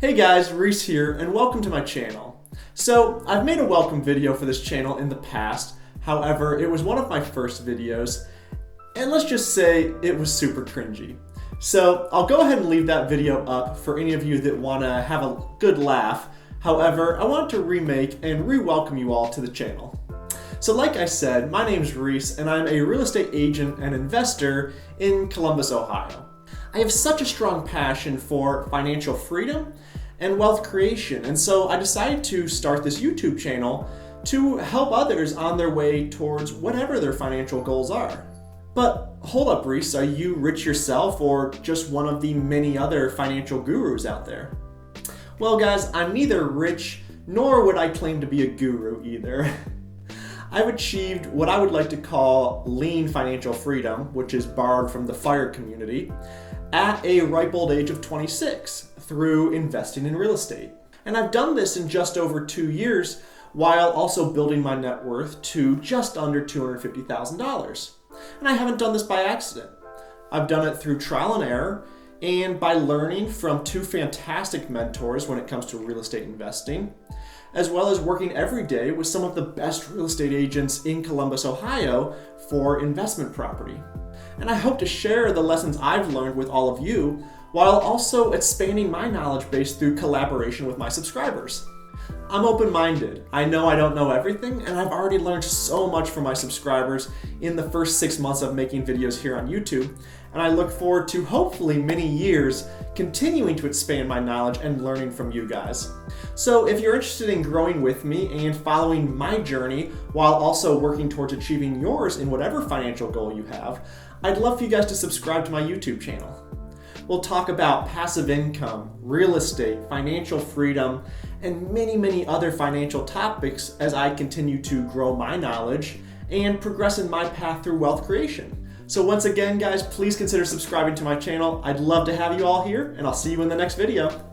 Hey guys, Reece here, and welcome to my channel. So, I've made a welcome video for this channel in the past, however, it was one of my first videos, and let's just say it was super cringy. So, I'll go ahead and leave that video up for any of you that want to have a good laugh. However, I want to remake and re-welcome you all to the channel. So like I said, my name's Reece, and I'm a real estate agent and investor in Columbus, Ohio. I have such a strong passion for financial freedom and wealth creation, and so I decided to start this YouTube channel to help others on their way towards whatever their financial goals are. But hold up, Reece, are you rich yourself or just one of the many other financial gurus out there? Well guys, I'm neither rich nor would I claim to be a guru either. I've achieved what I would like to call lean financial freedom, which is borrowed from the FIRE community, at a ripe old age of 26 through investing in real estate. And I've done this in just over 2 years while also building my net worth to just under $250,000. And I haven't done this by accident. I've done it through trial and error and by learning from 2 fantastic mentors when it comes to real estate investing, as well as working every day with some of the best real estate agents in Columbus, Ohio for investment property. And I hope to share the lessons I've learned with all of you while also expanding my knowledge base through collaboration with my subscribers. I'm open-minded. I know I don't know everything, and I've already learned so much from my subscribers in the first 6 months of making videos here on YouTube, and I look forward to hopefully many years continuing to expand my knowledge and learning from you guys. So if you're interested in growing with me and following my journey while also working towards achieving yours in whatever financial goal you have, I'd love for you guys to subscribe to my YouTube channel. We'll talk about passive income, real estate, financial freedom, and many other financial topics as I continue to grow my knowledge and progress in my path through wealth creation. So once again, guys, please consider subscribing to my channel. I'd love to have you all here, and I'll see you in the next video.